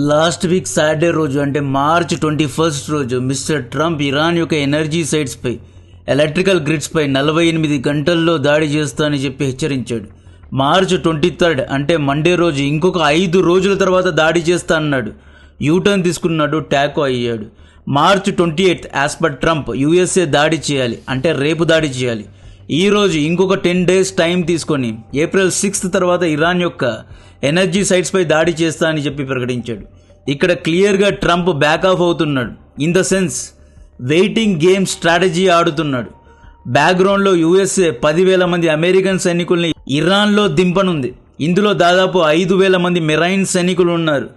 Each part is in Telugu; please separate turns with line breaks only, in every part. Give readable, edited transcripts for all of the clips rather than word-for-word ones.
లాస్ట్ వీక్ సాటర్డే రోజు అంటే మార్చ్ 21 రోజు మిస్టర్ ట్రంప్ ఇరాన్ యొక్క ఎనర్జీ సైట్స్పై ఎలక్ట్రికల్ గ్రిడ్స్పై 48 గంటల్లో దాడి చేస్తానని చెప్పి హెచ్చరించాడు. మార్చ్ 23 అంటే మండే రోజు ఇంకొక 5 రోజుల తర్వాత దాడి చేస్తా అన్నాడు. యూటర్న్ తీసుకున్నాడు, టాకో అయ్యాడు. March 28 as per Trump USA దాడి చేయాలి అంటే రేపు దాడి చేయాలి. ఈరోజు ఇంకొక 10 days టైం తీసుకొని ఏప్రిల్ 6 తర్వాత ఇరాన్ యొక్క ఎనర్జీ సైట్స్పై దాడి చేస్తా అని చెప్పి ప్రకటించాడు. ఇక్కడ క్లియర్గా ట్రంప్ బ్యాక్ ఆఫ్ అవుతున్నాడు. In the sense waiting game strategy ఆడుతున్నాడు. బ్యాక్గ్రౌండ్లో యూఎస్ఏ 10,000 మంది అమెరికన్ సైనికుల్ని ఇరాన్లో దింపనుంది. ఇందులో దాదాపు 5,000 మంది మెరైన్ సైనికులు ఉన్నారు.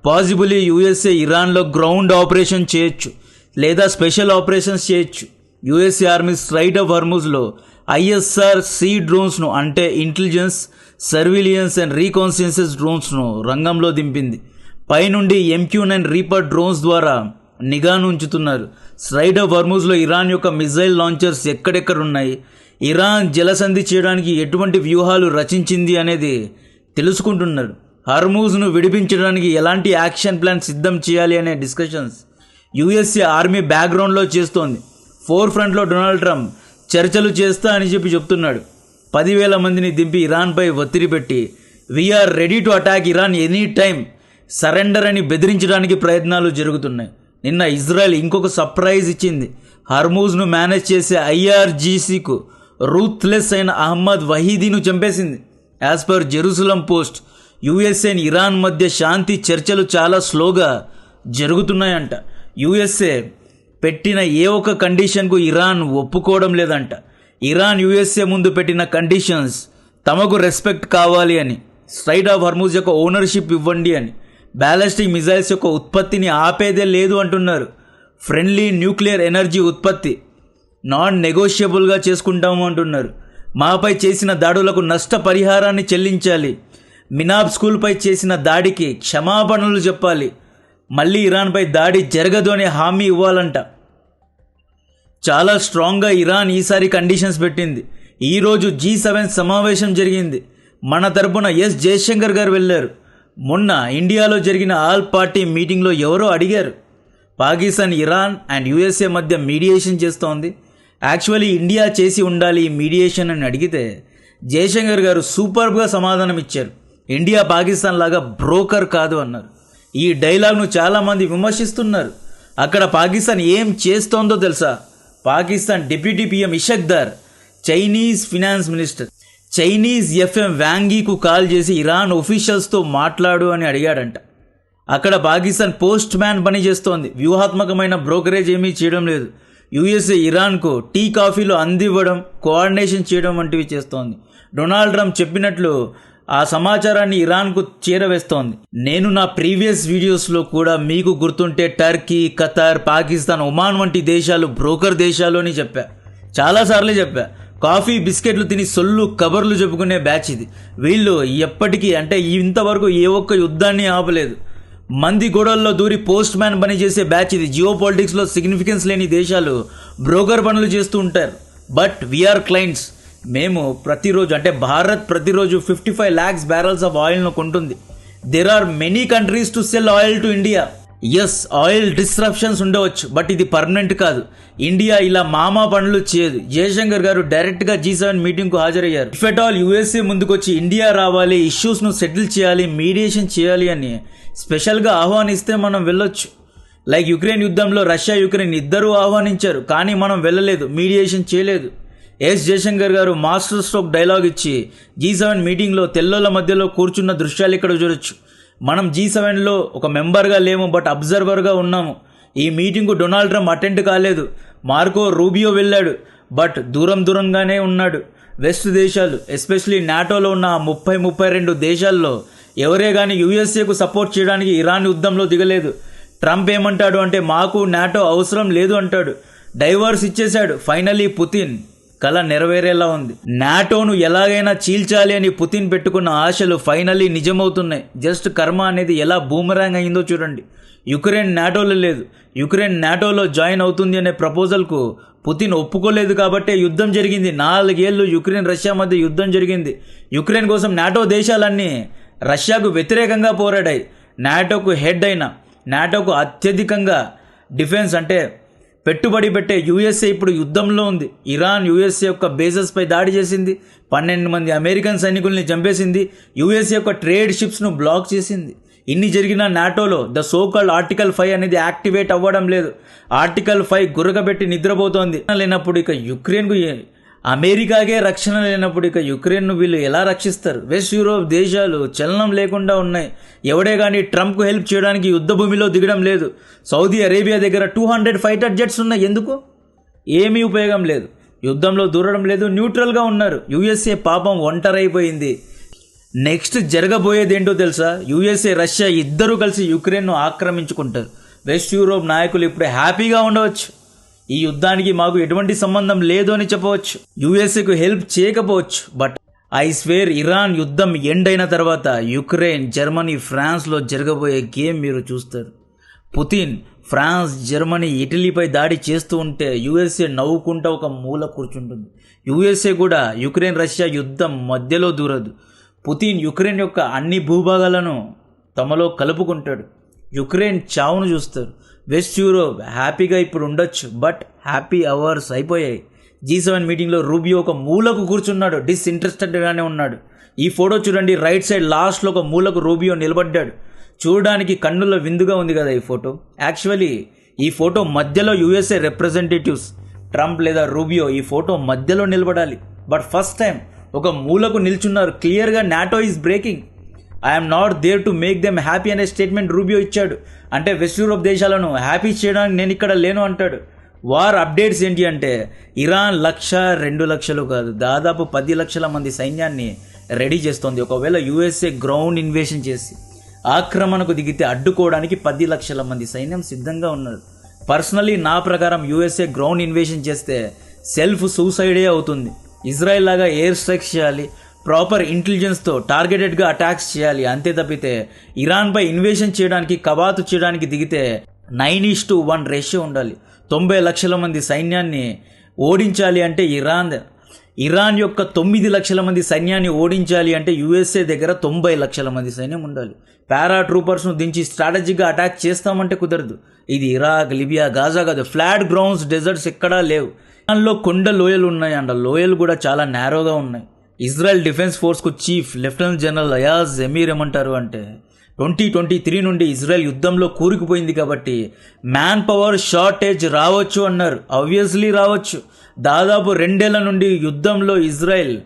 పాసిబుల్లీ యూఎస్ఏ ఇరాన్లో గ్రౌండ్ ఆపరేషన్ చేయొచ్చు లేదా స్పెషల్ ఆపరేషన్స్ చేయొచ్చు. యూఎస్ఏ ఆర్మీ స్ట్రైట్ ఆఫ్ హర్ముజ్లో ఐఎస్ఆర్ సి డ్రోన్స్ను అంటే ఇంటెలిజెన్స్, సర్విలియన్స్ అండ్ రీకాన్సెన్సెస్ డ్రోన్స్ను రంగంలో దింపింది. పైనుండి MQ-9 రీపర్ డ్రోన్స్ ద్వారా నిఘాను ఉంచుతున్నారు. స్ట్రైట్ ఆఫ్ హర్ముజ్లో ఇరాన్ యొక్క మిజైల్ లాంచర్స్ ఎక్కడెక్కడున్నాయి, ఇరాన్ జలసంధి చేయడానికి ఎటువంటి వ్యూహాలు రచించింది అనేది తెలుసుకుంటున్నారు. హర్ముజ్ను విడిపించడానికి ఎలాంటి యాక్షన్ ప్లాన్ సిద్ధం చేయాలి అనే డిస్కషన్స్ యూఎస్ఏ ఆర్మీ బ్యాక్గ్రౌండ్లో చేస్తోంది. ఫోర్ ఫ్రంట్లో డొనాల్డ్ ట్రంప్ చర్చలు చేస్తా అని చెప్తున్నాడు. 10,000 మందిని దింపి ఇరాన్పై ఒత్తిడి పెట్టి we're ready to attack Iran any time, surrender అని బెదిరించడానికి ప్రయత్నాలు జరుగుతున్నాయి. నిన్న ఇజ్రాయెల్ ఇంకొక సర్ప్రైజ్ ఇచ్చింది. హర్మూజ్ను మేనేజ్ చేసే IRGCకు రూత్లెస్ అయిన అహ్మద్ వహీదీను చంపేసింది. As per Jerusalem post USA and Iran మధ్య శాంతి చర్చలు చాలా స్లోగా జరుగుతున్నాయంట. యూఎస్ఏ పెట్టిన ఏ ఒక్క కండిషన్కు ఇరాన్ ఒప్పుకోవడం లేదంట. ఇరాన్ యూఎస్ఏ ముందు పెట్టిన కండిషన్స్ తమకు రెస్పెక్ట్ కావాలి అని, స్ట్రైట్ ఆఫ్ హర్ముజ్ యొక్క ఓనర్షిప్ ఇవ్వండి అని, బ్యాలిస్టిక్ మిజైల్స్ యొక్క ఉత్పత్తిని ఆపేదే లేదు అంటున్నారు. ఫ్రెండ్లీ న్యూక్లియర్ ఎనర్జీ ఉత్పత్తి నాన్ నెగోషియబుల్గా చేసుకుంటాము అంటున్నారు. మాపై చేసిన దాడులకు నష్టపరిహారాన్ని చెల్లించాలి. మినాబ్ స్కూల్పై చేసిన దాడికి క్షమాపణలు చెప్పాలి. మళ్ళీ ఇరాన్పై దాడి జరగదు అనే హామీ ఇవ్వాలంట. చాలా స్ట్రాంగ్గా ఇరాన్ ఈసారి కండిషన్స్ పెట్టింది. ఈరోజు G7 సమావేశం జరిగింది. మన తరపున జయశంకర్ గారు వెళ్ళారు. మొన్న ఇండియాలో జరిగిన ఆల్ పార్టీ మీటింగ్లో ఎవరో అడిగారు, పాకిస్తాన్, ఇరాన్ అండ్ యూఎస్ఏ మధ్య మీడియేషన్ చేస్తోంది, యాక్చువల్లీ ఇండియా చేసి ఉండాలి ఈ మీడియేషన్ అని అడిగితే జయశంకర్ గారు సూపర్గా సమాధానం ఇచ్చారు. ఇండియా పాకిస్తాన్ లాగా బ్రోకర్ కాదు అన్నారు. ఈ డైలాగ్ను చాలామంది విమర్శిస్తున్నారు. అక్కడ పాకిస్తాన్ ఏం చేస్తోందో తెలుసా? Pakistan deputy PM Ishaq Dar Chinese finance minister Chinese FM వ్యాంగీకు కాల్ చేసి ఇరాన్ ఒఫీషియల్స్తో మాట్లాడు అని అడిగాడంట. అక్కడ పాకిస్తాన్ పోస్ట్ మ్యాన్ పని చేస్తోంది. వ్యూహాత్మకమైన బ్రోకరేజ్ ఏమీ చేయడం లేదు. యూఎస్ఏ ఇరాన్కు టీ కాఫీలు అందివ్వడం, కోఆర్డినేషన్ చేయడం వంటివి చేస్తోంది. డొనాల్డ్ ట్రంప్ చెప్పినట్లు ఆ సమాచారాన్ని ఇరాన్కు చేరవేస్తోంది. నేను నా ప్రీవియస్ వీడియోస్లో కూడా మీకు గుర్తుంటే టర్కీ, ఖతార్, పాకిస్తాన్, ఒమాన్ వంటి దేశాలు బ్రోకర్ దేశాలు అని చెప్పా. చాలాసార్లు చెప్పా. కాఫీ బిస్కెట్లు తిని సొల్లు కబర్లు చెప్పుకునే బ్యాచ్ ఇది. వీళ్ళు ఎప్పటికీ అంటే ఇంతవరకు ఏ ఒక్క యుద్ధాన్ని ఆపలేదు. మంది గొడవల్లో దూరి పోస్ట్ మ్యాన్ పని చేసే బ్యాచ్ ఇది. జియో పాలిటిక్స్లో సిగ్నిఫికెన్స్ లేని దేశాలు బ్రోకర్ పనులు చేస్తూ ఉంటారు. But we are clients. మేము ప్రతిరోజు అంటే భారత్ ప్రతిరోజు 55 lakhs barrels ఆఫ్ ఆయిల్ను కొంటుంది. There are many countries to sell oil to India. Yes, oil disruptions ఉండవచ్చు, బట్ ఇది పర్మనెంట్ కాదు. ఇండియా ఇలా మామా పనులు చేయదు. జయశంకర్ గారు డైరెక్ట్గా G7 మీటింగ్కు హాజరయ్యారు. ఇఫ్ ఎట్ ఆల్ యూఎస్ఏ ముందుకొచ్చి ఇండియా రావాలి, ఇష్యూస్ను సెటిల్ చేయాలి, మీడియేషన్ చేయాలి అని స్పెషల్గా ఆహ్వానిస్తే మనం వెళ్ళొచ్చు. లైక్ యుక్రెయిన్ యుద్ధంలో రష్యా, యుక్రెయిన్ ఇద్దరూ ఆహ్వానించారు, కానీ మనం వెళ్ళలేదు, మీడియేషన్ చేయలేదు. జయశంకర్ గారు మాస్టర్ స్ట్రోక్ డైలాగ్ ఇచ్చి G7 మీటింగ్లో తెల్లోళ్ళ మధ్యలో కూర్చున్న దృశ్యాలు ఇక్కడ చూడొచ్చు. మనం G7లో ఒక మెంబర్గా లేము, బట్ అబ్జర్వర్గా ఉన్నాము. ఈ మీటింగ్కు డొనాల్డ్ ట్రంప్ అటెండ్ కాలేదు. మార్కో రూబియో వెళ్ళాడు, బట్ దూరంగానే ఉన్నాడు. వెస్ట్ దేశాలు ఎస్పెషలీ నాటోలో ఉన్న 32 దేశాల్లో ఎవరే కానీ యూఎస్ఏకు సపోర్ట్ చేయడానికి ఇరాన్ యుద్ధంలో దిగలేదు. ట్రంప్ ఏమంటాడు అంటే మాకు నాటో అవసరం లేదు అంటాడు. డైవర్స్ ఇచ్చేశాడు. ఫైనలీ పుతిన్ కళ నెరవేరేలా ఉంది. నాటోను ఎలాగైనా చీల్చాలి అని పుతిన్ పెట్టుకున్న ఆశలు ఫైనలీ నిజమవుతున్నాయి. జస్ట్ కర్మ అనేది ఎలా బూమరాంగ్ అయిందో చూడండి. యుక్రెయిన్ నాటోలో లేదు. యుక్రెయిన్ నాటోలో జాయిన్ అవుతుంది అనే ప్రపోజల్కు పుతిన్ ఒప్పుకోలేదు కాబట్టే యుద్ధం జరిగింది. 4 ఏళ్ళు యుక్రెయిన్ రష్యా మధ్య యుద్ధం జరిగింది. యుక్రెయిన్ కోసం నాటో దేశాలన్నీ రష్యాకు వ్యతిరేకంగా పోరాడాయి. నాటోకు హెడ్ అయిన, నాటోకు అత్యధికంగా డిఫెన్స్ అంటే పెట్టుబడి పెట్టే యూఎస్ఏ ఇప్పుడు యుద్ధంలో ఉంది. ఇరాన్ యూఎస్ఏ యొక్క బేసెస్పై దాడి చేసింది, 12 మంది అమెరికన్ సైనికుల్ని చంపేసింది, యూఎస్ఏ యొక్క ట్రేడ్ షిప్స్ను బ్లాక్ చేసింది. ఇన్ని జరిగిన నాటోలో ద సోకాల్డ్ ఆర్టికల్ 5 అనేది యాక్టివేట్ అవ్వడం లేదు. ఆర్టికల్ 5 గురకబెట్టి నిద్రపోతోంది. లేనప్పుడు ఇక యుక్రెయిన్కు అమెరికాకే రక్షణ లేనప్పుడు ఇక యుక్రెయిన్ను వీళ్ళు ఎలా రక్షిస్తారు? వెస్ట్ యూరోప్ దేశాలు చలనం లేకుండా ఉన్నాయి. ఎవడే కానీ ట్రంప్కు హెల్ప్ చేయడానికి యుద్ధ భూమిలో దిగడం లేదు. సౌదీ అరేబియా దగ్గర 200 ఫైటర్ జెట్స్ ఉన్నాయి. ఎందుకు? ఏమీ ఉపయోగం లేదు. యుద్ధంలో దూరడం లేదు, న్యూట్రల్గా ఉన్నారు. యుఎస్ఏ పాపం ఒంటరైపోయింది. నెక్స్ట్ జరగబోయేది ఏంటో తెలుసా? యుఎస్ఏ రష్యా ఇద్దరూ కలిసి యుక్రెయిన్ను ఆక్రమించుకుంటారు. వెస్ట్ యూరోప్ నాయకులు ఇప్పుడు హ్యాపీగా ఉండవచ్చు. ఈ యుద్ధానికి మాకు ఎటువంటి సంబంధం లేదు అని చెప్పవచ్చు. యుఎస్ఏకు హెల్ప్ చేయకపోవచ్చు. బట్ ఐ స్వేర్ ఇరాన్ యుద్ధం ఎండ్ అయిన తర్వాత యుక్రెయిన్, జర్మనీ, ఫ్రాన్స్లో జరగబోయే గేమ్ మీరు చూస్తారు. పుతిన్ ఫ్రాన్స్, జర్మనీ, ఇటలీపై దాడి చేస్తూ ఉంటే యుఎస్ఏ నవ్వుకుంటూ ఒక మూల కూర్చుంటుంది. యుఎస్ఏ కూడా యుక్రెయిన్ రష్యా యుద్ధం మధ్యలో దూరదు. పుతిన్ యుక్రెయిన్ యొక్క అన్ని భూభాగాలను తమలో కలుపుకుంటాడు. యుక్రెయిన్ చావును చూస్తారు. వెస్ట్ యూరోప్ హ్యాపీగా ఇప్పుడు ఉండొచ్చు. బట్ హ్యాపీ అవర్స్ అయిపోయాయి. G7 మీటింగ్లో రూబియో ఒక మూలకు కూర్చున్నాడు, డిస్ఇంట్రెస్టెడ్గానే ఉన్నాడు. ఈ ఫోటో చూడండి, రైట్ సైడ్ లాస్ట్లో ఒక మూలకు రూబియో నిలబడ్డాడు. చూడడానికి కన్నుల విందుగా ఉంది కదా ఈ ఫోటో. యాక్చువల్లీ ఈ ఫోటో మధ్యలో యుఎస్ఏ రిప్రజెంటేటివ్స్ ట్రంప్ లేదా రూబియో ఈ ఫోటో మధ్యలో నిలబడాలి. బట్ ఫస్ట్ టైం ఒక మూలకు నిల్చున్నారు. క్లియర్గా NATO is breaking. I'm not there to make them happy అనే స్టేట్మెంట్ రూబియో ఇచ్చాడు. అంటే వెస్ట్ యూరోప్ దేశాలను హ్యాపీ చేయడానికి నేను ఇక్కడ లేను అంటాడు. వార్ అప్డేట్స్ ఏంటి అంటే ఇరాన్ 1,00,000, 2,00,000 కాదు, దాదాపు 10 లక్షల మంది సైన్యాన్ని రెడీ చేస్తోంది. ఒకవేళ యుఎస్ఏ గ్రౌండ్ ఇన్వేషన్ చేసి ఆక్రమణకు దిగితే అడ్డుకోవడానికి 10 లక్షల మంది సైన్యం సిద్ధంగా ఉన్నారు. పర్సనలీ నా ప్రకారం యుఎస్ఏ గ్రౌండ్ ఇన్వేషన్ చేస్తే సెల్ఫ్ సూసైడే అవుతుంది. ఇజ్రాయెల్ లాగా ఎయిర్ స్ట్రైక్స్ చేయాలి, ప్రాపర్ ఇంటెలిజెన్స్తో టార్గెటెడ్గా అటాక్స్ చేయాలి. అంతే తప్పితే ఇరాన్పై ఇన్వేషన్ చేయడానికి, కవాతు చేయడానికి దిగితే 9:1 రేషియో ఉండాలి. 90 లక్షల మంది సైన్యాన్ని ఓడించాలి అంటే ఇరాన్ యొక్క 9 లక్షల మంది సైన్యాన్ని ఓడించాలి అంటే యుఎస్ఏ దగ్గర 90 లక్షల మంది సైన్యం ఉండాలి. పారా ట్రూపర్స్ను దించి స్ట్రాటజీగా అటాక్ చేస్తామంటే కుదరదు. ఇది ఇరాక్, లిబియా, గాజా కాదు, ఫ్లాట్ గ్రౌండ్స్, డెజర్ట్స్ ఎక్కడా లేవు. ఇరాన్లో కొండ లోయలు ఉన్నాయి అండ్ లోయలు కూడా చాలా నేరోగా ఉన్నాయి. ఇజ్రాయెల్ డిఫెన్స్ ఫోర్స్కు చీఫ్ లెఫ్టినెంట్ జనరల్ అయాజ్ ఎమీర్ ఏమంటారు అంటే 2023 నుండి ఇజ్రాయెల్ యుద్ధంలో కూరుకుపోయింది కాబట్టి మ్యాన్ పవర్ షార్టేజ్ రావచ్చు అన్నారు. ఆబ్వియస్లీ రావచ్చు. దాదాపు 2 ఏళ్ల నుండి యుద్ధంలో ఇజ్రాయెల్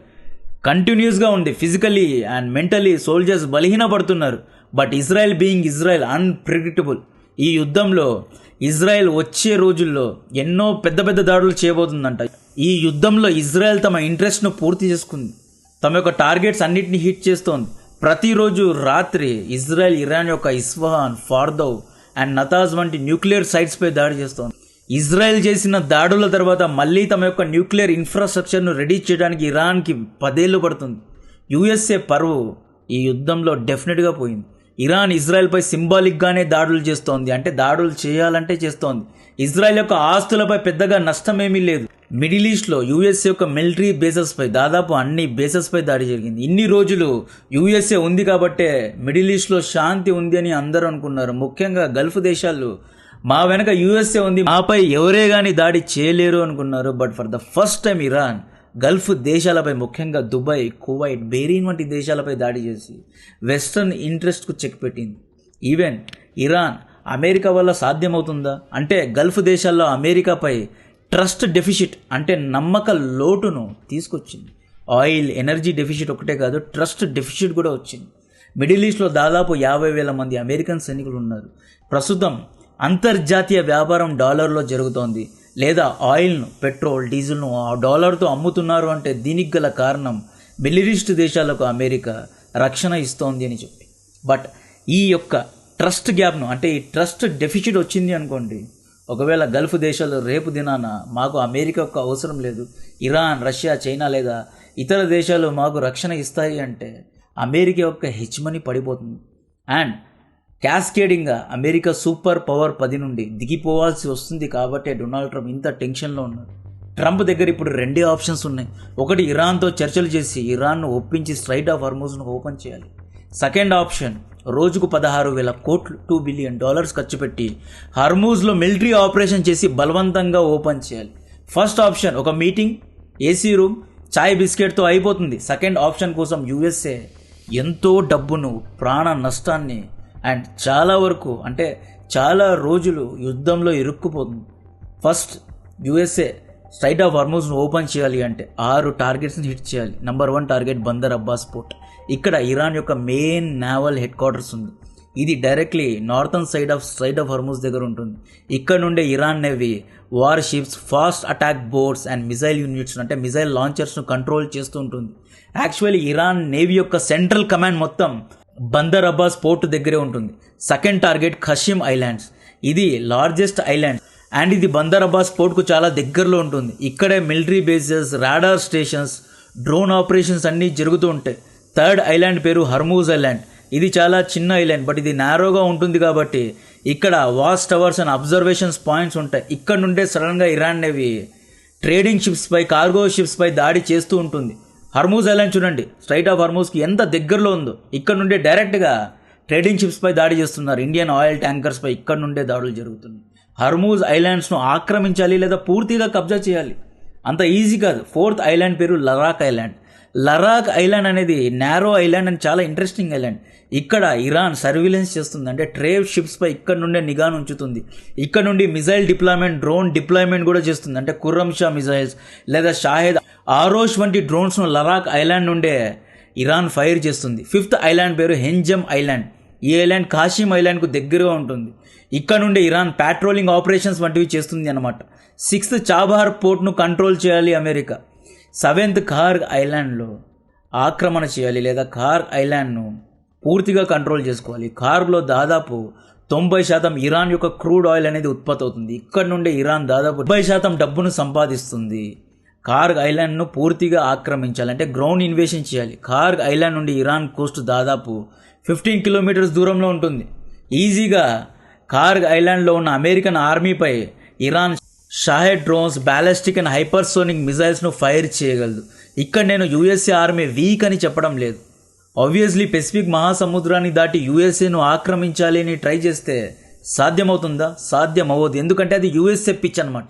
కంటిన్యూస్గా ఉంది. ఫిజికలీ అండ్ మెంటలీ సోల్జర్స్ బలహీనపడుతున్నారు. But Israel being Israel unpredictable. ఈ యుద్ధంలో ఇజ్రాయెల్ వచ్చే రోజుల్లో ఎన్నో పెద్ద పెద్ద దాడులు చేయబోతుందంట. ఈ యుద్ధంలో ఇజ్రాయెల్ తమ ఇంట్రెస్ట్ను పూర్తి చేసుకుంది. తమ యొక్క టార్గెట్స్ అన్నిటిని హిట్ చేస్తోంది. ప్రతిరోజు రాత్రి ఇజ్రాయెల్ ఇరాన్ యొక్క ఇస్ఫహాన్, ఫార్దౌ అండ్ నతాజ్ వంటి న్యూక్లియర్ సైట్స్పై దాడి చేస్తోంది. ఇజ్రాయెల్ చేసిన దాడుల తర్వాత మళ్ళీ తమ యొక్క న్యూక్లియర్ ఇన్ఫ్రాస్ట్రక్చర్ను రెడీ చేయడానికి ఇరాన్కి 10 ఏళ్ళు పడుతుంది. యుఎస్ఏ పరువు ఈ యుద్ధంలో డెఫినెట్గా పోయింది. ఇరాన్ ఇజ్రాయెల్పై సింబాలిక్గానే దాడులు చేస్తోంది. అంటే దాడులు చేయాలంటే చేస్తోంది. ఇజ్రాయెల్ యొక్క ఆస్తులపై పెద్దగా నష్టమేమీ లేదు. మిడిల్ ఈస్ట్లో యుఎస్ఏ యొక్క మిలిటరీ బేసెస్పై దాదాపు అన్ని బేసెస్పై దాడి జరిగింది. ఇన్ని రోజులు యుఎస్ఏ ఉంది కాబట్టే మిడిల్ ఈస్ట్లో శాంతి ఉంది అని అందరూ అనుకున్నారు. ముఖ్యంగా గల్ఫ్ దేశాలు మా వెనక యుఎస్ఏ ఉంది, మాపై ఎవరే కానీ దాడి చేయలేరు అనుకున్నారు. But for the first time Iran Gulf దేశాలపై, ముఖ్యంగా దుబాయ్, కువైట్, బెహ్రీన్ వంటి దేశాలపై దాడి చేసి వెస్ట్రన్ ఇంట్రెస్ట్కు చెక్ పెట్టింది. ఈవెన్ ఇరాన్ అమెరికా వల్ల సాధ్యమవుతుందా అంటే గల్ఫ్ దేశాల్లో అమెరికాపై ట్రస్ట్ డెఫిసిట్ అంటే నమ్మక లోటును తీసుకొచ్చింది. ఆయిల్, ఎనర్జీ డెఫిసిట్ ఒకటే కాదు, ట్రస్ట్ డెఫిసిట్ కూడా వచ్చింది. మిడిల్ ఈస్ట్లో దాదాపు 50,000 మంది అమెరికన్ సైనికులు ఉన్నారు. ప్రస్తుతం అంతర్జాతీయ వ్యాపారం డాలర్లో జరుగుతోంది. లేదా ఆయిల్ను, పెట్రోల్, డీజిల్ను డాలర్తో అమ్ముతున్నారు అంటే దీనికి గల కారణం మిడిల్ ఈస్ట్ దేశాలకు అమెరికా రక్షణ ఇస్తోంది అని చెప్పి. బట్ ఈ యొక్క ట్రస్ట్ గ్యాప్ను అంటే ఈ ట్రస్ట్ డెఫిసిట్ వచ్చింది అనుకోండి, ఒకవేళ గల్ఫ్ దేశాలు రేపు దినాన మాకు అమెరికా యొక్క అవసరం లేదు, ఇరాన్, రష్యా, చైనా లేదా ఇతర దేశాలు మాకు రక్షణ ఇస్తాయి అంటే అమెరికా యొక్క హెచ్మనీ పడిపోతుంది. అండ్ క్యాస్కేడింగ్గా అమెరికా సూపర్ పవర్ 10 నుండి దిగిపోవాల్సి వస్తుంది. కాబట్టి డొనాల్డ్ ట్రంప్ ఇంత టెన్షన్లో ఉన్నారు. ట్రంప్ దగ్గర ఇప్పుడు 2 ఆప్షన్స్ ఉన్నాయి. ఒకటి, ఇరాన్తో చర్చలు చేసి ఇరాన్ను ఒప్పించి స్ట్రైట్ ఆఫ్ హార్మూజ్ను ఓపెన్ చేయాలి. సెకండ్ ఆప్షన్, రోజుకు 16,000 కోట్లు $2 బిలియన్ ఖర్చు పెట్టి హర్మూజ్లో మిలిటరీ ఆపరేషన్ చేసి బలవంతంగా ఓపెన్ చేయాలి. ఫస్ట్ ఆప్షన్ ఒక మీటింగ్, ఏసీ రూమ్, చాయ్ బిస్కెట్తో అయిపోతుంది. సెకండ్ ఆప్షన్ కోసం యుఎస్ఏ ఎంతో డబ్బును, ప్రాణ నష్టాన్ని అండ్ చాలా వరకు అంటే చాలా రోజులు యుద్ధంలో ఇరుక్కుపోతుంది. ఫస్ట్ యుఎస్ఏ స్ట్రైట్ ఆఫ్ హర్మూజ్ను ఓపెన్ చేయాలి అంటే 6 టార్గెట్స్ని హిట్ చేయాలి. Number 1 target Bandar Abbas port. ఇక్కడ ఇరాన్ యొక్క మెయిన్ నావల్ హెడ్ క్వార్టర్స్ ఉంది. ఇది directly northern side of strait of Hormuz దగ్గర ఉంటుంది. ఇక్కడ నుండే Iran navy warships, fast attack boats and missile units అంటే మిజైల్ లాంచర్స్ను కంట్రోల్ చేస్తూ ఉంటుంది. యాక్చువల్లీ ఇరాన్ నేవీ యొక్క సెంట్రల్ కమాండ్ మొత్తం బందర్ అబ్బాస్ పోర్ట్ దగ్గరే ఉంటుంది. Second target Qeshm islands. ఇది లార్జెస్ట్ ఐలాండ్ అండ్ ఇది బందర్ అబ్బాస్ పోర్ట్కు చాలా దగ్గరలో ఉంటుంది. ఇక్కడే military bases, radar stations, drone operations అన్నీ జరుగుతూ ఉంటాయి. థర్డ్ ఐలాండ్ పేరు హర్మూజ్ ఐలాండ్. ఇది చాలా చిన్న ఐలాండ్, బట్ ఇది నారోగా ఉంటుంది కాబట్టి ఇక్కడ watch towers and observations points ఉంటాయి. ఇక్కడ నుండే సడన్గా ఇరాన్ నేవీ ట్రేడింగ్ షిప్స్పై, కార్గో షిప్స్పై దాడి చేస్తూ ఉంటుంది. హర్మూజ్ ఐలాండ్ చూడండి, స్ట్రైట్ ఆఫ్ హర్మూజ్కి ఎంత దగ్గరలో ఉందో. ఇక్కడ నుండే డైరెక్ట్గా ట్రేడింగ్ షిప్స్పై దాడి చేస్తున్నారు. ఇండియన్ ఆయిల్ ట్యాంకర్స్పై ఇక్కడ నుండే దాడులు జరుగుతున్నాయి. హర్మూజ్ ఐలాండ్స్ను ఆక్రమించాలి లేదా పూర్తిగా కబ్జా చేయాలి, అంత ఈజీ కాదు. ఫోర్త్ ఐలాండ్ పేరు లరాక్ ఐలాండ్. లరాక్ ఐలాండ్ అనేది నారో ఐలాండ్ అండ్ చాలా ఇంట్రెస్టింగ్ ఐలాండ్. ఇక్కడ ఇరాన్ సర్విలెన్స్ చేస్తుంది, అంటే ట్రేడ్ షిప్స్పై ఇక్కడ నుండే నిఘాను ఉంచుతుంది. ఇక్కడ నుండి మిజైల్ డిప్లాయ్మెంట్, డ్రోన్ డిప్లాయ్మెంట్ కూడా చేస్తుంది. అంటే కుర్రం షా మిజైల్స్ లేదా షాహెద్ ఆరోష్ వంటి డ్రోన్స్ను లరాక్ ఐలాండ్ నుండే ఇరాన్ ఫైర్ చేస్తుంది. ఫిఫ్త్ ఐలాండ్ పేరు హెంజమ్ ఐలాండ్. ఈ ఐలాండ్ కాషిమ్ ఐలాండ్కు దగ్గరగా ఉంటుంది. ఇక్కడ నుండి ఇరాన్ ప్యాట్రోలింగ్ ఆపరేషన్స్ వంటివి చేస్తుంది అన్నమాట. సిక్స్త్ చాబహార్ పోర్ట్ను కంట్రోల్ చేయాలి అమెరికా. సెవెంత్ కార్గ్ ఐలాండ్లో ఆక్రమణ చేయాలి లేదా కార్గ్ ఐలాండ్ను పూర్తిగా కంట్రోల్ చేసుకోవాలి. కార్గ్లో దాదాపు 90% ఇరాన్ యొక్క క్రూడ్ ఆయిల్ అనేది ఉత్పత్తి అవుతుంది. ఇక్కడ నుండి ఇరాన్ దాదాపు 70% డబ్బును సంపాదిస్తుంది. కార్గ్ ఐలాండ్ను పూర్తిగా ఆక్రమించాలి, గ్రౌండ్ ఇన్వేషన్ చేయాలి. కార్గ్ ఐలాండ్ నుండి ఇరాన్ కోస్ట్ దాదాపు 15 కిలోమీటర్స్ దూరంలో ఉంటుంది. ఈజీగా కార్గ్ ఐలాండ్లో ఉన్న అమెరికన్ ఆర్మీపై Iran Shahed drones, ballistic and hypersonic మిజైల్స్ను ఫైర్ చేయగలదు. ఇక్కడ నేను యూఎస్ఏ ఆర్మీ వీక్ అని చెప్పడం లేదు. ఆబ్వియస్లీ పెసిఫిక్ మహాసముద్రాన్ని దాటి యూఎస్ఏను ఆక్రమించాలి అని ట్రై చేస్తే సాధ్యమవుతుందా? సాధ్యం అవ్వదు. ఎందుకంటే అది యూఎస్ఏ పిచ్ అనమాట.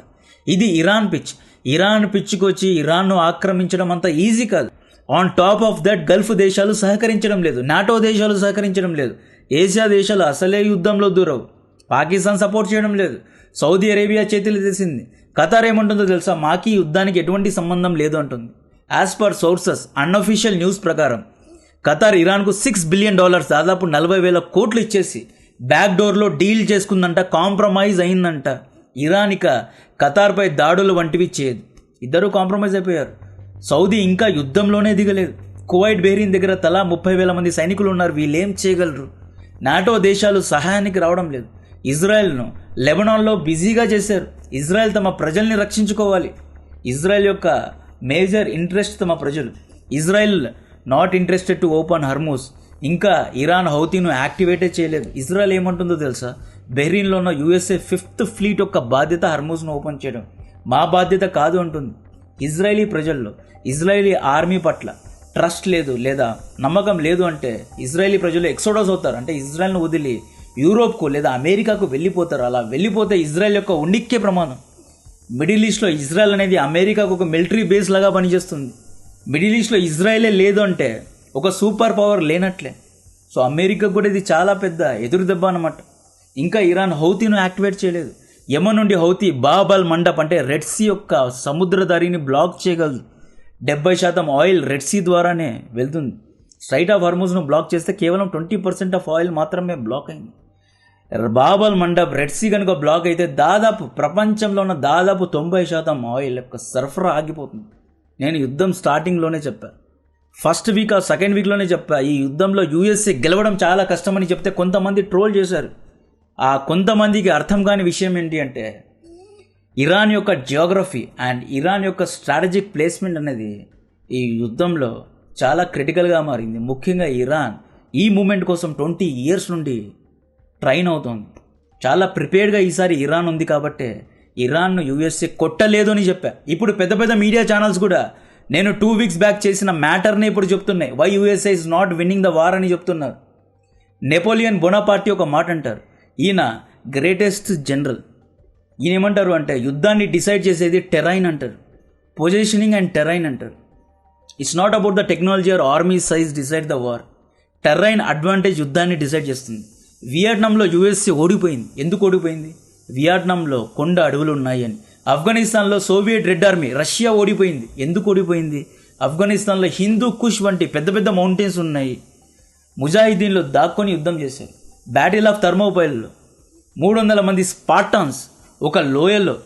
ఇది ఇరాన్ పిచ్. ఇరాన్ పిచ్కి వచ్చి ఇరాన్ను ఆక్రమించడం అంత ఈజీ కాదు. On top of that Gulf దేశాలు సహకరించడం లేదు, నాటో దేశాలు సహకరించడం లేదు, ఏషియా దేశాలు అసలే యుద్ధంలో దూరవు, పాకిస్తాన్ సపోర్ట్ చేయడం లేదు, సౌదీ అరేబియా చేతులు తెసింది. ఖతార్ ఏమంటుందో తెలుసా? మాకి యుద్ధానికి ఎటువంటి సంబంధం లేదు అంటుంది. As per sources, unofficial news ప్రకారం ఖతార్ ఇరాన్కు $6 బిలియన్ దాదాపు 40,000 కోట్లు ఇచ్చేసి బ్యాక్ డోర్లో డీల్ చేసుకుందంట, కాంప్రమైజ్ అయిందంట. ఇరాన్ ఇక ఖతార్పై దాడులు వంటివి చేయదు. ఇద్దరూ కాంప్రమైజ్ అయిపోయారు. సౌదీ ఇంకా యుద్ధంలోనే దిగలేదు. కువైట్, బెహ్రీన్ దగ్గర తలా 30,000 మంది సైనికులు ఉన్నారు. వీళ్ళేం చేయగలరు? నాటో దేశాలు సహాయానికి రావడం లేదు. ఇజ్రాయెల్ను లెబనాన్లో బిజీగా చేశారు. ఇజ్రాయెల్ తమ ప్రజల్ని రక్షించుకోవాలి. ఇజ్రాయెల్ యొక్క మేజర్ ఇంట్రెస్ట్ తమ ప్రజలు. Israel not interested to open Hormuz. ఇంకా ఇరాన్ హౌతీను యాక్టివేటే చేయలేదు. ఇజ్రాయెల్ ఏమంటుందో తెలుసా? బెహ్రీన్లో ఉన్న యుఎస్ఏ 5th ఫ్లీట్ యొక్క బాధ్యత హర్మూజ్ను ఓపెన్ చేయడం, మా బాధ్యత కాదు అంటుంది. ఇజ్రాయలీ ప్రజల్లో ఇజ్రాయలీ ఆర్మీ పట్ల ట్రస్ట్ లేదు లేదా నమ్మకం లేదు అంటే ఇజ్రాయలీ ప్రజలు ఎక్సోడస్ అవుతారు. అంటే ఇజ్రాయెల్ను వదిలి యూరోప్కు లేదా అమెరికాకు వెళ్ళిపోతారు. అలా వెళ్ళిపోతే ఇజ్రాయెల్ యొక్క ఉనికే ప్రమాదం. మిడిల్ ఈస్ట్లో ఇజ్రాయెల్ అనేది అమెరికాకు ఒక మిలిటరీ బేస్ లాగా పనిచేస్తుంది. మిడిల్ ఈస్ట్లో ఇజ్రాయెలే లేదు అంటే ఒక సూపర్ పవర్ లేనట్లే. సో అమెరికాకు కూడా ఇది చాలా పెద్ద ఎదురు దెబ్బ అన్నమాట. ఇంకా ఇరాన్ హౌతీను యాక్టివేట్ చేయలేదు. యమన్ నుండి హౌతీ బాబ్ అల్ మండబ్ అంటే రెడ్ సీ యొక్క సముద్ర దారిని బ్లాక్ చేయగలదు. 70% ఆయిల్ రెడ్ సీ ద్వారానే వెళ్తుంది. స్ట్రైట్ ఆఫ్ హర్మూజ్ను బ్లాక్ చేస్తే కేవలం 20% ఆఫ్ ఆయిల్ మాత్రమే బ్లాక్ అయింది. బాబ్ అల్ మండబ్, రెడ్ సీ కనుక బ్లాక్ అయితే దాదాపు ప్రపంచంలో ఉన్న దాదాపు 90% ఆయిల్ యొక్క సరఫరా ఆగిపోతుంది. నేను యుద్ధం స్టార్టింగ్లోనే చెప్పాను, ఫస్ట్ వీక్ ఆ సెకండ్ వీక్లోనే చెప్పా, ఈ యుద్ధంలో యూఎస్ఏ గెలవడం చాలా కష్టమని చెప్తే కొంతమంది ట్రోల్ చేశారు. ఆ కొంతమందికి అర్థం కాని విషయం ఏంటి అంటే ఇరాన్ యొక్క జియోగ్రఫీ అండ్ ఇరాన్ యొక్క స్ట్రాటజిక్ ప్లేస్మెంట్ అనేది ఈ యుద్ధంలో చాలా క్రిటికల్గా మారింది. ముఖ్యంగా ఇరాన్ ఈ మూమెంట్ కోసం 20 years నుండి ట్రైన్ అవుతోంది. చాలా ప్రిపేర్డ్గా ఈసారి ఇరాన్ ఉంది కాబట్టే ఇరాన్ను యూఎస్ఏ కొట్టలేదు అని చెప్పా. ఇప్పుడు పెద్ద పెద్ద మీడియా ఛానల్స్ కూడా నేను 2 వీక్స్ బ్యాక్ చేసిన మ్యాటర్ని ఇప్పుడు చెప్తున్నాయి. Why USA is not winning the war అని చెప్తున్నారు. నెపోలియన్ బొనాపార్టీ ఒక మాట అంటారు, ఈయన గ్రేటెస్ట్ జనరల్. ఈయన ఏమంటారు అంటే యుద్ధాన్ని డిసైడ్ చేసేది టెరైన్ అంటారు, పొజిషనింగ్ అండ్ టెరైన్ అంటారు. It's not about the technology are army size decide the war. Terrain advantage యుద్ధాన్ని డిసైడ్ చేస్తుంది. వియట్నాంలో యుఎస్ఏ ఓడిపోయింది. ఎందుకు ఓడిపోయింది? వియట్నాంలో కొండ అడవులు ఉన్నాయి అని. ఆఫ్ఘనిస్తాన్లో సోవియట్ రెడ్ ఆర్మీ రష్యా ఓడిపోయింది. ఎందుకు ఓడిపోయింది? ఆఫ్ఘనిస్తాన్లో హిందూ కుష్ వంటి పెద్ద పెద్ద మౌంటైన్స్ ఉన్నాయి. ముజాహిదీన్లు దాక్కొని యుద్ధం చేశారు. బ్యాటిల్ ఆఫ్ థర్మోపైల్లో 300 మంది స్పార్టాన్స్ ఒక లోయలో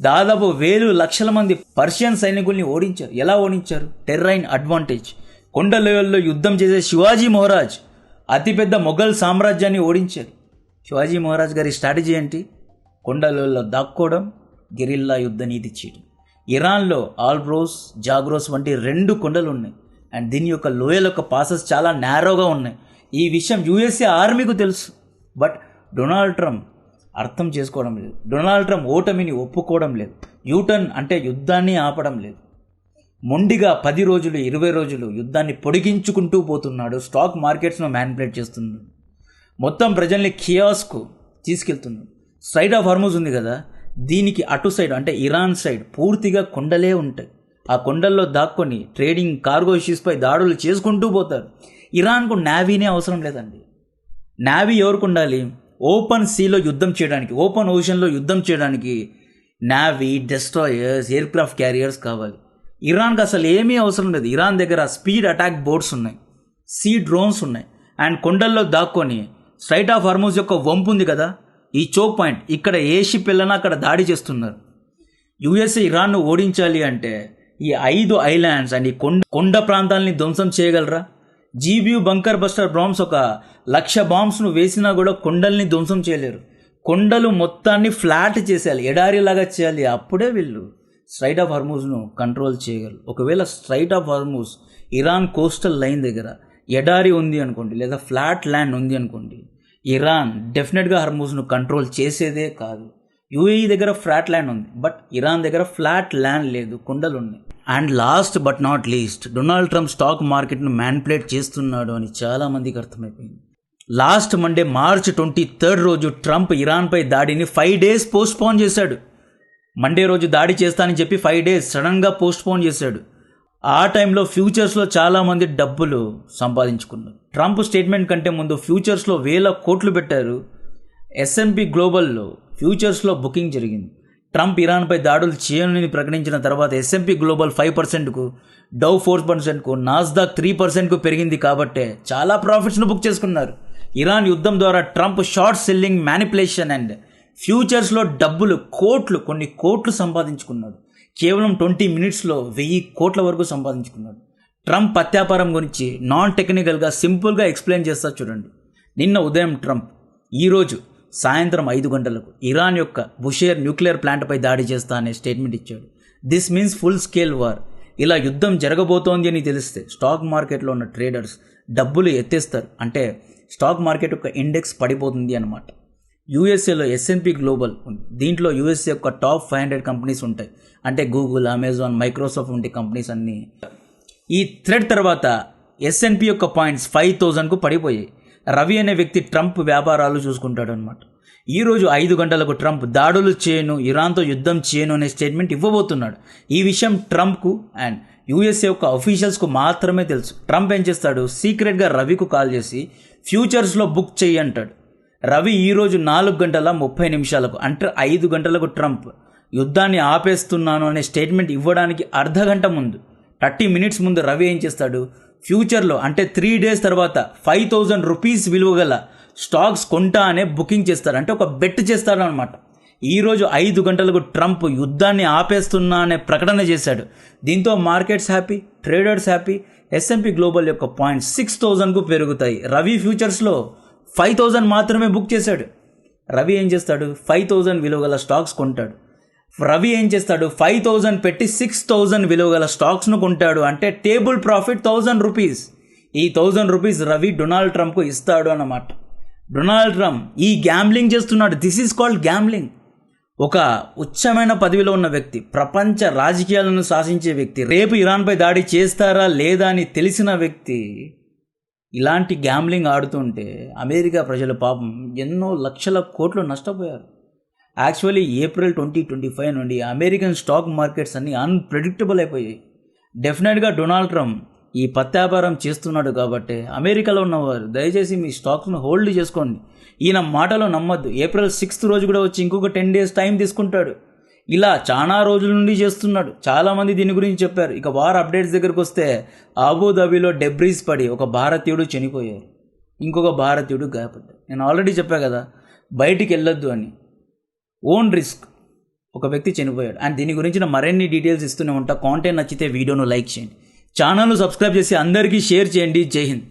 దాదాపు 1000 లక్షల మంది పర్షియన్ సైనికుల్ని ఓడించారు. ఎలా ఓడించారు? Terrain advantage. కొండ లోయల్లో యుద్ధం చేసే శివాజీ మహారాజ్ అతిపెద్ద మొఘల్ సామ్రాజ్యాన్ని ఓడించారు. శివాజీ మహారాజ్ గారి స్ట్రాటజీ ఏంటి? కొండ లోయల్లో దాక్కోవడం, గెరిల్లా యుద్ధ నీతి చేయడం. ఇరాన్లో ఆల్బ్రోస్, జాగ్రోస్ వంటి 2 కొండలు ఉన్నాయి. అండ్ దీని యొక్క లోయల యొక్క పాసెస్ చాలా నేరోగా ఉన్నాయి. ఈ విషయం యుఎస్ఏ ఆర్మీకు తెలుసు. బట్ డొనాల్డ్ ట్రంప్ అర్థం చేసుకోవడం లేదు. డొనాల్డ్ ట్రంప్ ఓటమిని ఒప్పుకోవడం లేదు. యూటర్న్ అంటే యుద్ధాన్ని ఆపడం లేదు. మొండిగా 10 రోజులు 20 రోజులు యుద్ధాన్ని పొడిగించుకుంటూ పోతున్నాడు. స్టాక్ మార్కెట్స్ను మ్యానిపులేట్ చేస్తున్నాడు. మొత్తం ప్రజల్ని ఖియాస్కు తీసుకెళ్తున్నాడు. స్ట్రైట్ ఆఫ్ హార్మూజ్ ఉంది కదా, దీనికి అటు సైడ్ అంటే ఇరాన్ సైడ్ పూర్తిగా కొండలే ఉంటాయి. ఆ కొండల్లో దాక్కొని ట్రేడింగ్ కార్గో షిప్స్పై దాడులు చేసుకుంటూ పోతారు. ఇరాన్కు నేవీనే అవసరం లేదండి. నేవీ ఎవరికి ఉండాలి? ఓపెన్ సీలో యుద్ధం చేయడానికి, ఓపెన్ ఓషన్లో యుద్ధం చేయడానికి navy, destroyers, air craft carriers కావాలి. ఇరాన్కి అసలు ఏమీ అవసరం లేదు. ఇరాన్ దగ్గర స్పీడ్ అటాక్ బోట్స్ ఉన్నాయి, సీ డ్రోన్స్ ఉన్నాయి. అండ్ కొండల్లో దాక్కొని స్ట్రైట్ ఆఫ్ హార్మూజ్ యొక్క వంపు ఉంది కదా, ఈ చోక్ పాయింట్, ఇక్కడ ఏ షిప్ వెళ్ళినా అక్కడ దాడి చేస్తున్నారు. యుఎస్ఏ ఇరాన్ను ఓడించాలి అంటే ఈ 5 ఐలాండ్స్ అండ్ ఈ కొండ ప్రాంతాలని ధ్వంసం చేయగలరా? జీబియూ బంకర్ బస్టర్ బాంబ్స్ 1,00,000 బాంబ్స్ను వేసినా కూడా కొండల్ని ధ్వంసం చేయలేరు. కొండలు మొత్తాన్ని ఫ్లాట్ చేసేయాలి, ఎడారిలాగా చేయాలి. అప్పుడే వీళ్ళు స్ట్రైట్ ఆఫ్ హార్మూజ్ను కంట్రోల్ చేయగలరు. ఒకవేళ straight of Hormuz Iran coastal line దగ్గర ఎడారి ఉంది అనుకోండి, లేదా ఫ్లాట్ ల్యాండ్ ఉంది అనుకోండి, ఇరాన్ డెఫినెట్గా హార్మూజ్ను కంట్రోల్ చేసేదే కాదు. యూఏఈ దగ్గర ఫ్లాట్ ల్యాండ్ ఉంది, బట్ ఇరాన్ దగ్గర ఫ్లాట్ ల్యాండ్ లేదు, కొండలు ఉన్నాయి. And last but not least, Donald Trump stock మార్కెట్ను మ్యానిపులేట్ చేస్తున్నాడు అని చాలామందికి అర్థమైపోయింది. లాస్ట్ మండే మార్చ్ 23 రోజు ట్రంప్ ఇరాన్పై దాడిని 5 days పోస్ట్పోన్ చేశాడు. మండే రోజు దాడి చేస్తానని చెప్పి 5 days సడన్గా పోస్ట్పోన్ చేశాడు. ఆ టైంలో ఫ్యూచర్స్లో చాలామంది డబ్బులు సంపాదించుకున్నారు. ట్రంప్ స్టేట్మెంట్ కంటే ముందు ఫ్యూచర్స్లో 1000 కోట్లు పెట్టారు. S&P గ్లోబల్లో ఫ్యూచర్స్లో బుకింగ్ జరిగింది. ట్రంప్ ఇరాన్పై దాడులు చేయనని ప్రకటించిన తర్వాత S&P గ్లోబల్ 5%కు, డౌ 4%కు, నాస్డాక్ 3%కు పెరిగింది. కాబట్టే చాలా ప్రాఫిట్స్ను బుక్ చేసుకున్నారు. ఇరాన్ యుద్ధం ద్వారా Trump short selling, manipulation and ఫ్యూచర్స్లో డబ్బులు కొన్ని కోట్లు సంపాదించుకున్నాడు. కేవలం 20 minutesలో 1000 కోట్ల వరకు సంపాదించుకున్నాడు. ట్రంప్ ప్రత్యాపారం గురించి నాన్ టెక్నికల్గా సింపుల్గా ఎక్స్ప్లెయిన్ చేస్తా చూడండి. నిన్న ఉదయం ట్రంప్ ఈరోజు సాయంత్రం 5 గంటలకు ఇరాన్ యొక్క బుషేర్ న్యూక్లియర్ ప్లాంట్పై దాడి చేస్తా అనే స్టేట్మెంట్ ఇచ్చాడు. This means full scale war. ఇలా యుద్ధం జరగబోతోంది అని తెలిస్తే స్టాక్ మార్కెట్లో ఉన్న ట్రేడర్స్ డబ్బులు ఎత్తేస్తారు. అంటే స్టాక్ మార్కెట్ యొక్క ఇండెక్స్ పడిపోతుంది అన్నమాట. యూఎస్ఏలో S&P గ్లోబల్ ఉంది. దీంట్లో యూఎస్ఏ యొక్క టాప్ 500 కంపెనీస్ ఉంటాయి. అంటే గూగుల్, అమెజాన్, మైక్రోసాఫ్ట్ వంటి కంపెనీస్ అన్నీ. ఈ థ్రెడ్ తర్వాత S&P యొక్క పాయింట్స్ 5000కు పడిపోయాయి. రవి అనే వ్యక్తి ట్రంప్ వ్యాపారాలు చూసుకుంటాడు అనమాట. ఈరోజు 5 గంటలకు ట్రంప్ దాడులు చేయను, ఇరాన్తో యుద్ధం చేయను అనే స్టేట్మెంట్ ఇవ్వబోతున్నాడు. ఈ విషయం ట్రంప్కు అండ్ యూఎస్ఏ యొక్క అఫీషియల్స్కు మాత్రమే తెలుసు. ట్రంప్ ఏం చేస్తాడు, సీక్రెట్గా రవికు కాల్ చేసి ఫ్యూచర్స్లో బుక్ చేయి అంటాడు. రవి ఈరోజు 4:30 అంటే 5 గంటలకు ట్రంప్ యుద్ధాన్ని ఆపేస్తున్నాను అనే స్టేట్మెంట్ ఇవ్వడానికి అర్ధగంట ముందు, 30 minutes ముందు రవి ఏం చేస్తాడు, ఫ్యూచర్లో అంటే 3 days తర్వాత 5000 రూపీస్ విలువ గల స్టాక్స్ కొంటా అనే బుకింగ్ చేస్తారు. అంటే ఒక బెట్ చేస్తాడు అనమాట. ఈరోజు 5 గంటలకు ట్రంప్ యుద్ధాన్ని ఆపేస్తున్నా అనే ప్రకటన చేశాడు. దీంతో markets happy, traders happy. S&P global యొక్క పాయింట్స్ 6000కు పెరుగుతాయి. రవి ఫ్యూచర్స్లో 5000 మాత్రమే బుక్ చేశాడు. రవి ఏం చేస్తాడు, 5000 విలువ గల స్టాక్స్ కొంటాడు. రవి ఏం చేస్తాడు, 5000 పెట్టి 6000 విలువ గల స్టాక్స్ను కొంటాడు. అంటే టేబుల్ ప్రాఫిట్ 1000 రూపీస్. ఈ 1000 రూపీస్ రవి డొనాల్డ్ ట్రంప్కు ఇస్తాడు అన్నమాట. డొనాల్డ్ ట్రంప్ ఈ గ్యాంబ్లింగ్ చేస్తున్నాడు. This is called gambling. ఒక ఉచ్చమైన పదవిలో ఉన్న వ్యక్తి, ప్రపంచ రాజకీయాలను శాసించే వ్యక్తి, రేపు ఇరాన్పై దాడి చేస్తారా లేదా అని తెలిసిన వ్యక్తి ఇలాంటి గ్యాంబ్లింగ్ ఆడుతుంటే అమెరికా ప్రజలు పాపం ఎన్నో లక్షల కోట్లు నష్టపోయారు. యాక్చువల్లీ ఏప్రిల్ 2025 నుండి అమెరికన్ స్టాక్ మార్కెట్స్ అన్నీ అన్ప్రెడిక్టబుల్ అయిపోయాయి. డెఫినెట్గా డొనాల్డ్ ట్రంప్ ఈ పత్యాపారం చేస్తున్నాడు కాబట్టి అమెరికాలో ఉన్నవారు దయచేసి మీ స్టాక్స్ను హోల్డ్ చేసుకోండి. ఈయన మాటలో నమ్మద్దు. ఏప్రిల్ 6th రోజు కూడా వచ్చి ఇంకొక 10 days టైం తీసుకుంటాడు. ఇలా చాలా రోజుల నుండి చేస్తున్నాడు. చాలామంది దీని గురించి చెప్పారు. ఇక వార్ అప్డేట్స్ దగ్గరకు వస్తే అబుదాబిలో డెబ్రీస్ పడి ఒక భారతీయుడు చనిపోయారు, ఇంకొక భారతీయుడు గాయపడ్డారు. నేను ఆల్రెడీ చెప్పా కదా బయటికి వెళ్ళొద్దు అని. ఓన్ రిస్క్ ఒక వ్యక్తి చనిపోయాడు. అండ్ దీని గురించి మరిన్ని డీటెయిల్స్ ఇస్తూనే ఉంటా. కాంటెంట్ నచ్చితే వీడియోను లైక్ చేయండి, ఛానల్ను సబ్స్క్రైబ్ చేసి అందరికీ షేర్ చేయండి. జై హింద్.